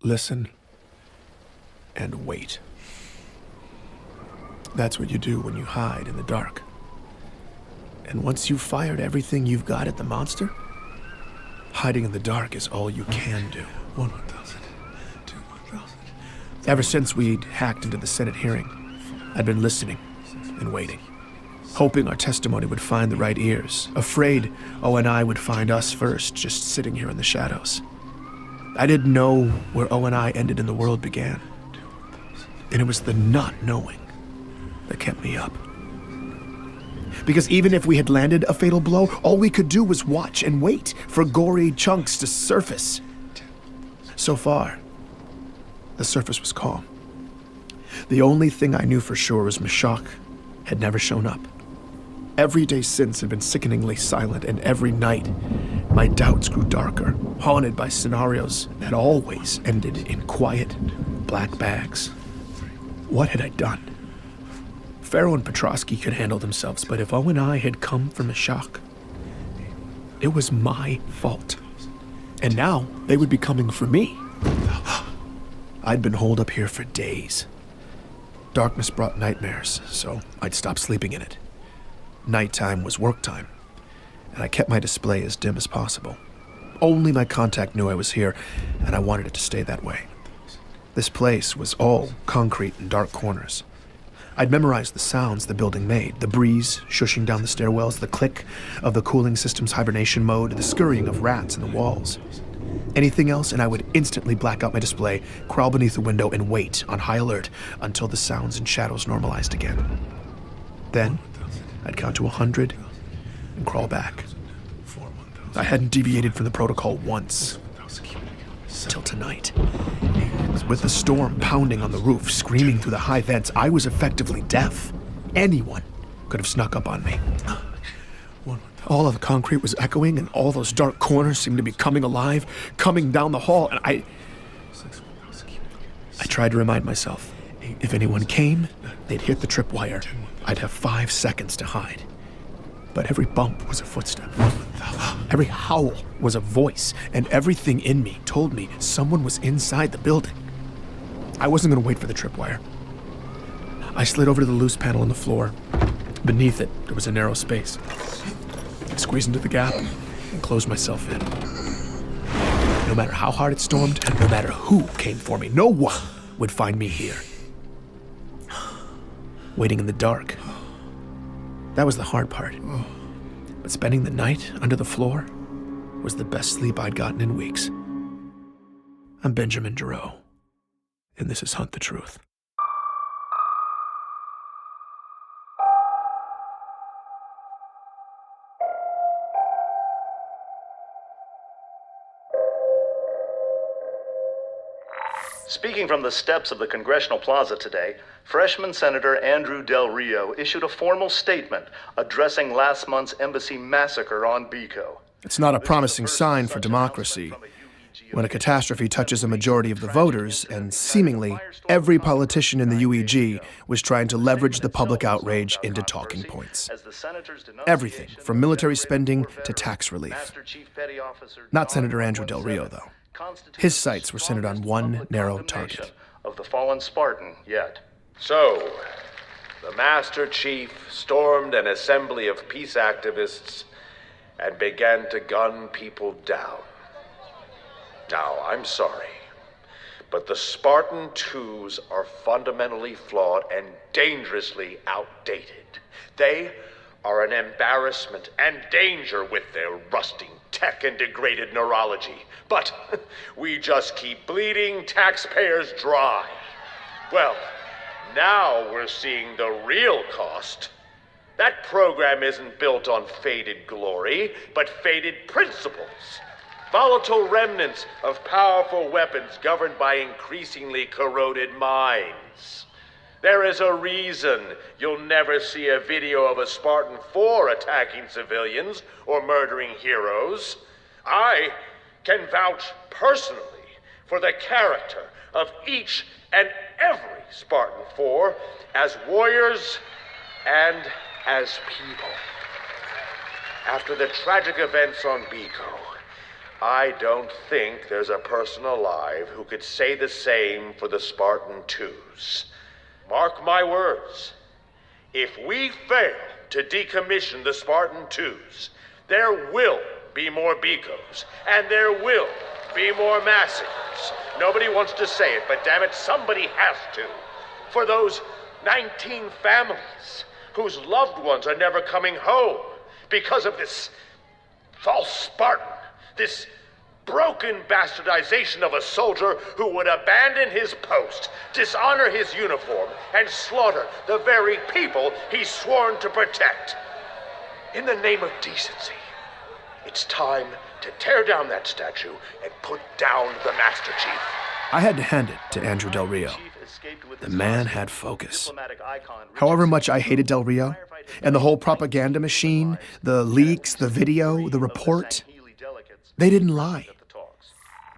Listen and wait. That's what you do when you hide in the dark. And once you've fired everything you've got at the monster, hiding in the dark is all you can do. 1,000, 1,000. Ever since we'd hacked into the Senate hearing, I'd been listening and waiting, hoping our testimony would find the right ears, afraid O&I would find us first, just sitting here in the shadows. I didn't know where O&I ended and the world began. And it was the not knowing that kept me up. Because even if we had landed a fatal blow, all we could do was watch and wait for gory chunks to surface. So far, the surface was calm. The only thing I knew for sure was Mashak had never shown up. Every day since had been sickeningly silent, and every night, my doubts grew darker, haunted by scenarios that always ended in quiet, black bags. What had I done? Pharaoh and Petrosky could handle themselves, but if O&I had come from Mashak, it was my fault. And now, they would be coming for me. I'd been holed up here for days. Darkness brought nightmares, so I'd stopped sleeping in it. Nighttime was work time, and I kept my display as dim as possible. Only my contact knew I was here, and I wanted it to stay that way. This place was all concrete and dark corners. I'd memorized the sounds the building made, the breeze shushing down the stairwells, the click of the cooling system's hibernation mode, the scurrying of rats in the walls. Anything else, and I would instantly black out my display, crawl beneath the window, and wait on high alert until the sounds and shadows normalized again. Then, I'd count to 100 and crawl back. I hadn't deviated from the protocol once. Till tonight. With the storm pounding on the roof, screaming through the high vents, I was effectively deaf. Anyone could have snuck up on me. All of the concrete was echoing, and all those dark corners seemed to be coming alive, coming down the hall, and I tried to remind myself, if anyone came, they'd hit the tripwire. I'd have 5 seconds to hide. But every bump was a footstep. Every howl was a voice, and everything in me told me someone was inside the building. I wasn't going to wait for the tripwire. I slid over to the loose panel on the floor. Beneath it, there was a narrow space. I squeezed into the gap and closed myself in. No matter how hard it stormed, no matter who came for me, no one would find me here. Waiting in the dark. That was the hard part. But spending the night under the floor was the best sleep I'd gotten in weeks. I'm Benjamin Giroux, and this is Hunt the Truth. Speaking from the steps of the Congressional Plaza today, freshman Senator Andrew Del Rio issued a formal statement addressing last month's embassy massacre on Biko. It's not a promising sign for democracy when a catastrophe touches a majority of the voters, and seemingly every politician in the UEG was trying to leverage the public outrage into talking points. Everything from military spending to tax relief. Not Senator Andrew Del Rio, though. His sights were centered on one narrow target. Of the fallen Spartan yet. So, the Master Chief stormed an assembly of peace activists and began to gun people down. Now, I'm sorry, but the Spartan 2s are fundamentally flawed and dangerously outdated. They are an embarrassment and danger with their rusting tech and degraded neurology. But we just keep bleeding taxpayers dry. Well, now we're seeing the real cost. That program isn't built on faded glory, but faded principles. Volatile remnants of powerful weapons governed by increasingly corroded minds. There is a reason you'll never see a video of a Spartan 4 attacking civilians or murdering heroes. I can vouch personally for the character of each and every Spartan 4 as warriors and as people. After the tragic events on Biko, I don't think there's a person alive who could say the same for the Spartan 2s. Mark my words. If we fail to decommission the Spartan 2s, there will be more Bikos, and there will be more massacres. Nobody wants to say it, but damn it, somebody has to. For those 19 families whose loved ones are never coming home because of this false Spartan, this broken bastardization of a soldier who would abandon his post, dishonor his uniform, and slaughter the very people he's sworn to protect. In the name of decency, it's time to tear down that statue and put down the Master Chief. I had to hand it to Andrew Del Rio. The man had focus. However much I hated Del Rio, and the whole propaganda machine, the leaks, the video, the report, they didn't lie.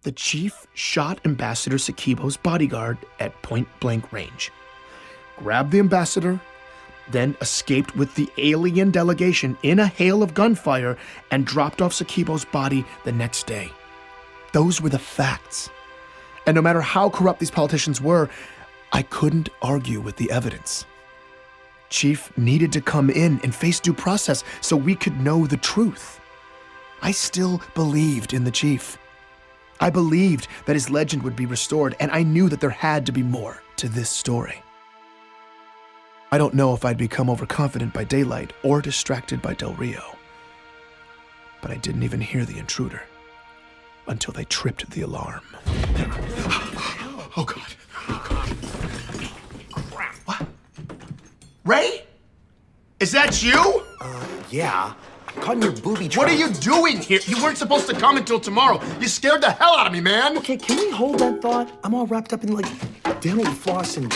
The chief shot Ambassador Sekibo's bodyguard at point-blank range, grabbed the ambassador, then escaped with the alien delegation in a hail of gunfire and dropped off Sekibo's body the next day. Those were the facts. And no matter how corrupt these politicians were, I couldn't argue with the evidence. Chief needed to come in and face due process so we could know the truth. I still believed in the chief. I believed that his legend would be restored, and I knew that there had to be more to this story. I don't know if I'd become overconfident by daylight or distracted by Del Rio, but I didn't even hear the intruder until they tripped the alarm. Oh, God. Oh, God. Crap. What? Ray? Is that you? Yeah. I'm caught in your booby trap. What are you doing here? You weren't supposed to come until tomorrow. You scared the hell out of me, man. Okay, can we hold that thought? I'm all wrapped up in, like, dental floss and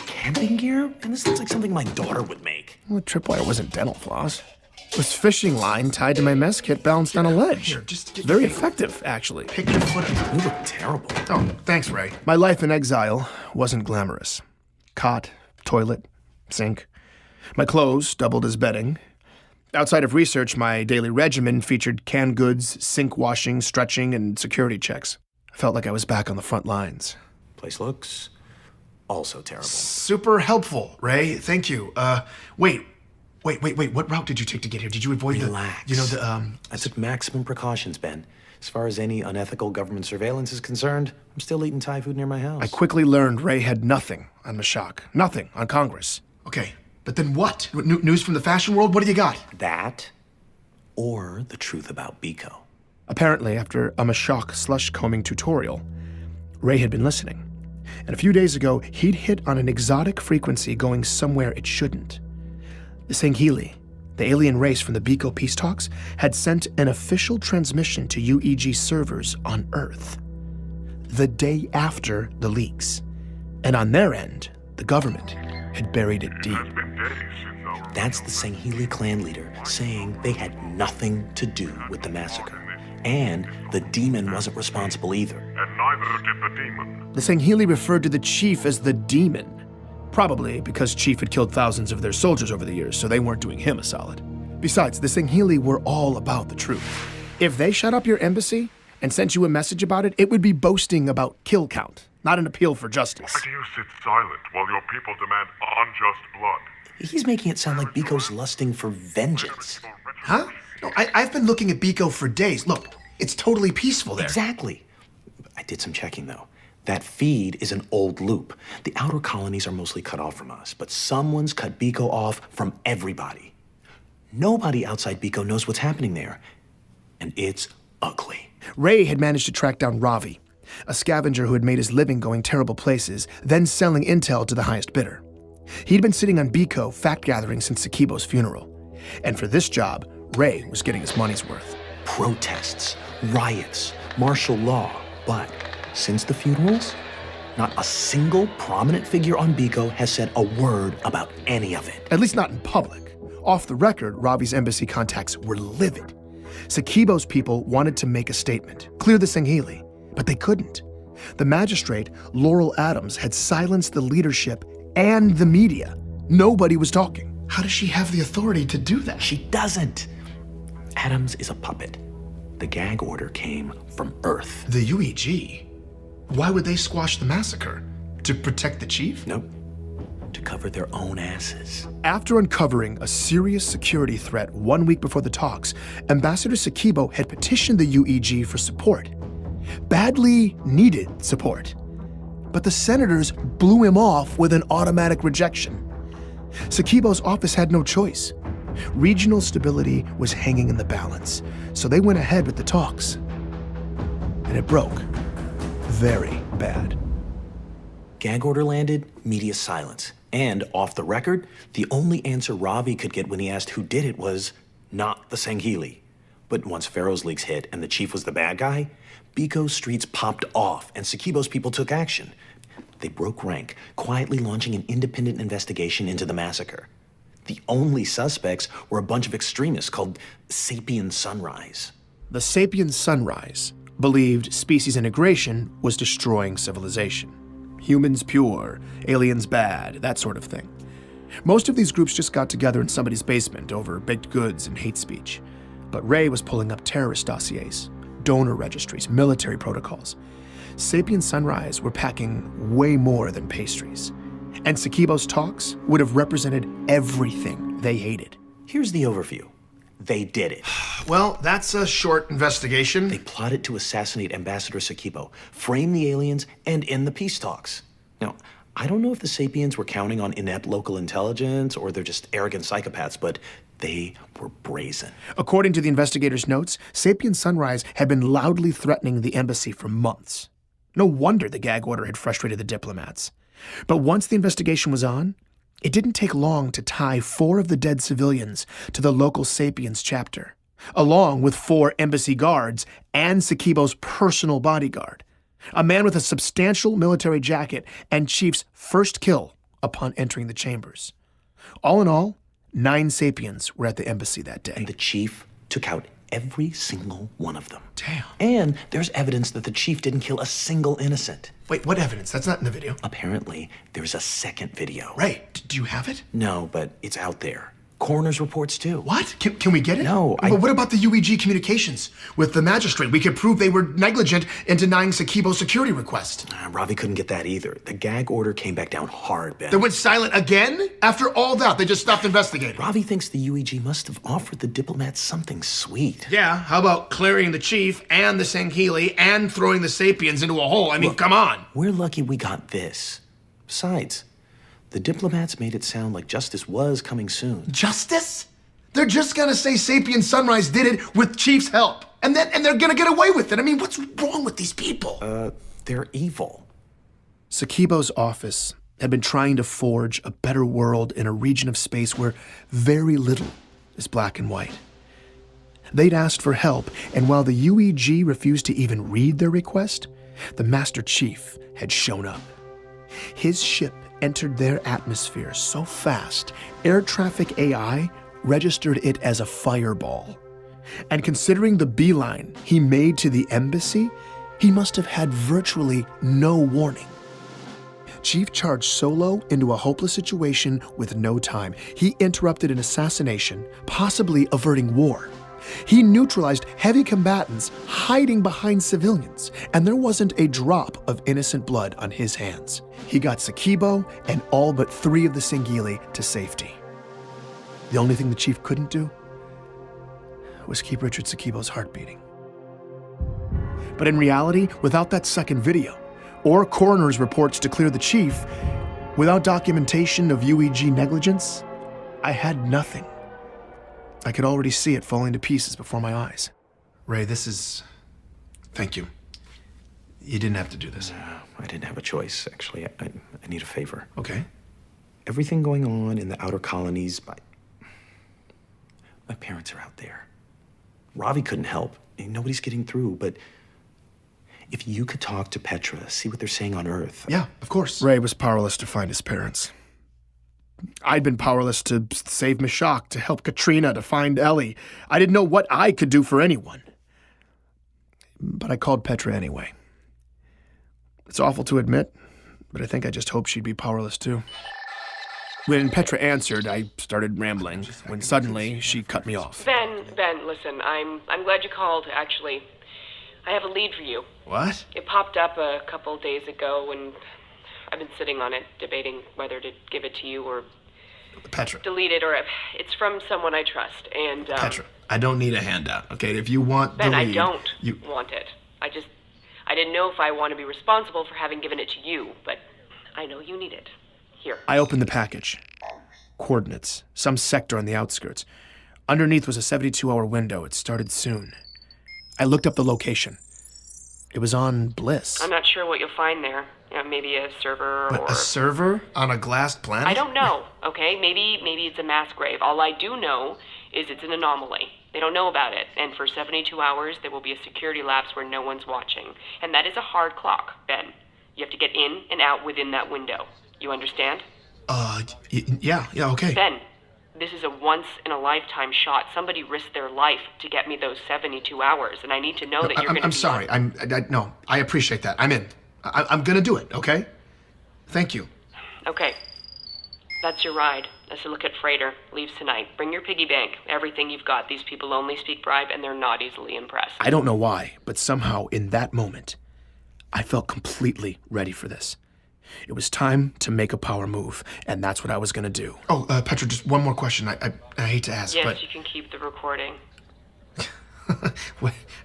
camping gear, and this looks like something my daughter would make. Well, the tripwire wasn't dental floss. It was fishing line tied to my mess kit balanced on a ledge. Here, just get Very effective, actually. Pick your foot up. You look terrible. Oh, thanks, Ray. My life in exile wasn't glamorous. Cot, toilet, sink. My clothes doubled as bedding. Outside of research, my daily regimen featured canned goods, sink washing, stretching, and security checks. I felt like I was back on the front lines. Place looks also terrible. Super helpful, Ray. Thank you. Wait. What route did you take to get here? Did you avoid Relax. I took maximum precautions, Ben. As far as any unethical government surveillance is concerned, I'm still eating Thai food near my house. I quickly learned Ray had nothing on Mashak, nothing on Congress. Okay, but then what? News from the fashion world? What do you got? That, or the truth about Biko. Apparently, after a Mashak slush combing tutorial, Ray had been listening. And a few days ago, he'd hit on an exotic frequency going somewhere it shouldn't. The Sangheili, the alien race from the Biko peace talks, had sent an official transmission to UEG servers on Earth the day after the leaks. And on their end, the government had buried it deep. That's the Sangheili clan leader saying they had nothing to do with the massacre. And the demon wasn't responsible either. And neither did the demon. The Sangheili referred to the chief as the demon. Probably because Chief had killed thousands of their soldiers over the years, so they weren't doing him a solid. Besides, the Sangheili were all about the truth. If they shut up your embassy and sent you a message about it, it would be boasting about kill count, not an appeal for justice. Why do you sit silent while your people demand unjust blood? He's making it sound like Biko's lusting for vengeance. Huh? No, I've been looking at Biko for days. Look, it's totally peaceful there. Exactly. I did some checking, though. That feed is an old loop. The Outer Colonies are mostly cut off from us, but someone's cut Biko off from everybody. Nobody outside Biko knows what's happening there, and it's ugly. Ray had managed to track down Ravi, a scavenger who had made his living going terrible places, then selling intel to the highest bidder. He'd been sitting on Biko fact-gathering since Sekibo's funeral. And for this job, Ray was getting his money's worth. Protests, riots, martial law, but since the funerals, not a single prominent figure on Biko has said a word about any of it. At least not in public. Off the record, Ravi's embassy contacts were livid. Sekibo's people wanted to make a statement, clear the Sangheili, but they couldn't. The magistrate, Laurel Adams, had silenced the leadership and the media. Nobody was talking. How does she have the authority to do that? She doesn't. Adams is a puppet. The gag order came from Earth. The UEG? Why would they squash the massacre? To protect the chief? Nope. To cover their own asses. After uncovering a serious security threat 1 week before the talks, Ambassador Sekibo had petitioned the UEG for support. Badly needed support. But the senators blew him off with an automatic rejection. Sekibo's office had no choice. Regional stability was hanging in the balance, so they went ahead with the talks. And it broke. Very bad. Gag order landed, media silence. And off the record, the only answer Ravi could get when he asked who did it was not the Sangheili. But once Pharaoh's leaks hit and the chief was the bad guy, Biko's streets popped off and Sekibo's people took action. They broke rank, quietly launching an independent investigation into the massacre. The only suspects were a bunch of extremists called Sapien Sunrise. The Sapien Sunrise believed species integration was destroying civilization. Humans pure, aliens bad, that sort of thing. Most of these groups just got together in somebody's basement over baked goods and hate speech. But Ray was pulling up terrorist dossiers, donor registries, military protocols. Sapien Sunrise were packing way more than pastries. And Sekibo's talks would have represented everything they hated. Here's the overview. They did it. Well, that's a short investigation. They plotted to assassinate Ambassador Sekibo, frame the aliens, and end the peace talks. Now, I don't know if the Sapiens were counting on inept local intelligence or they're just arrogant psychopaths, but they were brazen. According to the investigators' notes, Sapien Sunrise had been loudly threatening the embassy for months. No wonder the gag order had frustrated the diplomats. But once the investigation was on, it didn't take long to tie 4 of the dead civilians to the local Sapiens chapter, along with 4 embassy guards and Sekibo's personal bodyguard, a man with a substantial military jacket and Chief's first kill upon entering the chambers. All in all, 9 Sapiens were at the embassy that day. And the chief took out every single one of them. Damn. And there's evidence that the chief didn't kill a single innocent. Wait, what evidence? That's not in the video. Apparently, there's a second video. Ray, do you have it? No, but it's out there. Coroner's reports, too. What? Can we get it? No, But what about the UEG communications with the magistrate? We could prove they were negligent in denying Sekibo's security request. Ravi couldn't get that either. The gag order came back down hard, Ben. They went silent again? After all that, they just stopped investigating. Ravi thinks the UEG must have offered the diplomats something sweet. Yeah, how about clearing the chief and the Sangheili and throwing the Sapiens into a hole? I mean, come on. We're lucky we got this. Besides, the diplomats made it sound like justice was coming soon. Justice? They're just gonna say Sapien Sunrise did it with Chief's help. And they're gonna get away with it. I mean, what's wrong with these people? They're evil. Sekibo's office had been trying to forge a better world in a region of space where very little is black and white. They'd asked for help, and while the UEG refused to even read their request, the Master Chief had shown up. His ship entered their atmosphere so fast, air traffic AI registered it as a fireball. And considering the beeline he made to the embassy, he must have had virtually no warning. Chief charged solo into a hopeless situation with no time. He interrupted an assassination, possibly averting war. He neutralized heavy combatants hiding behind civilians, and there wasn't a drop of innocent blood on his hands. He got Sekibo and all but 3 of the Sangheili to safety. The only thing the chief couldn't do was keep Richard Sekibo's heart beating. But in reality, without that second video, or coroner's reports to clear the chief, without documentation of UEG negligence, I had nothing. I could already see it falling to pieces before my eyes. Ray, this is... Thank you. You didn't have to do this. I didn't have a choice, actually. I need a favor. Okay. Everything going on in the Outer Colonies, my parents are out there. Ravi couldn't help. Nobody's getting through, but if you could talk to Petra, see what they're saying on Earth. Yeah, of course. Ray was powerless to find his parents. I'd been powerless to save Meshach, to help Katrina, to find Ellie. I didn't know what I could do for anyone. But I called Petra anyway. It's awful to admit, but I think I just hoped she'd be powerless too. When Petra answered, I started rambling, when suddenly she cut me off. Ben, listen, I'm glad you called, actually. I have a lead for you. What? It popped up a couple days ago, and I've been sitting on it, debating whether to give it to you or Petra. delete it, or it's from someone I trust, and, Petra, I don't need a handout, okay? If you want Ben, the lead... I don't want it. I didn't know if I want to be responsible for having given it to you, but I know you need it. Here. I opened the package. Coordinates. Some sector on the outskirts. Underneath was a 72-hour window. It started soon. I looked up the location. It was on Bliss. I'm not sure what you'll find there. Maybe a server or... But a server on a glassed planet? I don't know, okay? Maybe it's a mass grave. All I do know is it's an anomaly. They don't know about it, and for 72 hours there will be a security lapse where no one's watching. And that is a hard clock, Ben. You have to get in and out within that window. You understand? Yeah, okay. Ben, this is a once-in-a-lifetime shot. Somebody risked their life to get me those 72 hours, and I need to know that you're going to I'm sorry. No, I appreciate that. I'm in. I'm gonna do it, okay? Thank you. Okay. That's your ride. A silicate freighter. Leaves tonight. Bring your piggy bank. Everything you've got. These people only speak bribe, and they're not easily impressed. I don't know why, but somehow in that moment, I felt completely ready for this. It was time to make a power move, and that's what I was gonna do. Oh, Petra, just one more question. I hate to ask, yes, but... you can keep the recording.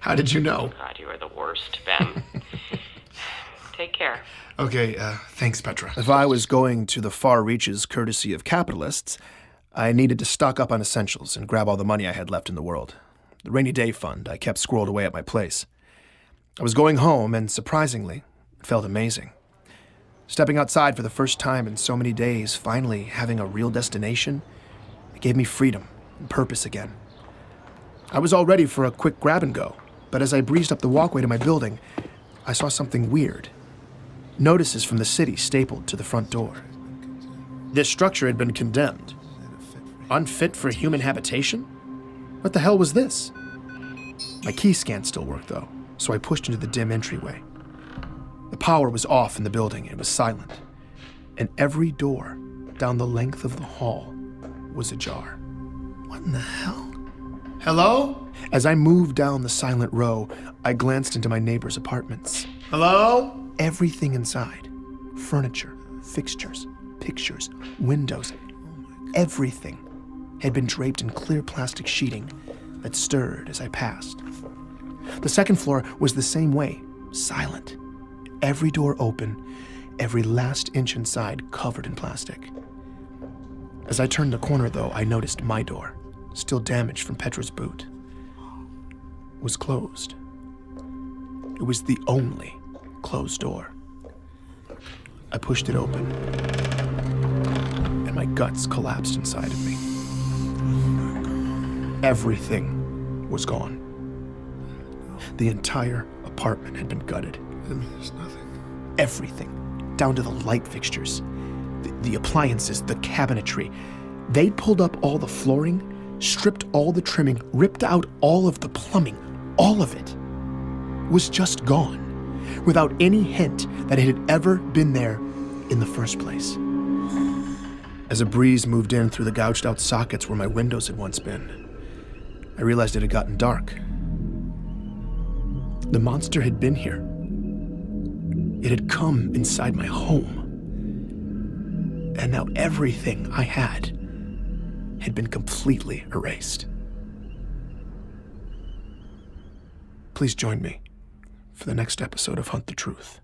How did you know? God, you are the worst, Ben. Take care. Okay, thanks, Petra. If I was going to the far reaches courtesy of capitalists, I needed to stock up on essentials and grab all the money I had left in the world. The rainy day fund I kept squirreled away at my place. I was going home, and surprisingly, it felt amazing. Stepping outside for the first time in so many days, finally having a real destination, it gave me freedom and purpose again. I was all ready for a quick grab and go, but as I breezed up the walkway to my building, I saw something weird. Notices from the city stapled to the front door. This structure had been condemned. Unfit for human habitation? What the hell was this? My key scan still worked, though, so I pushed into the dim entryway. The power was off in the building. It was silent. And every door down the length of the hall was ajar. What in the hell? Hello? As I moved down the silent row, I glanced into my neighbor's apartments. Hello? Everything inside, furniture, fixtures, pictures, windows, everything had been draped in clear plastic sheeting that stirred as I passed. The second floor was the same way, silent. Every door open, every last inch inside covered in plastic. As I turned the corner, though, I noticed my door, still damaged from Petra's boot, was closed. It was the only closed door. I pushed it open, and my guts collapsed inside of me. Everything was gone. The entire apartment had been gutted. There's nothing. Everything, down to the light fixtures, the appliances, the cabinetry. They'd pulled up all the flooring, stripped all the trimming, ripped out all of the plumbing. All of it was just gone, without any hint that it had ever been there in the first place. As a breeze moved in through the gouged out sockets where my windows had once been, I realized it had gotten dark. The monster had been here. It had come inside my home. And now everything I had been completely erased. Please join me for the next episode of Hunt the Truth.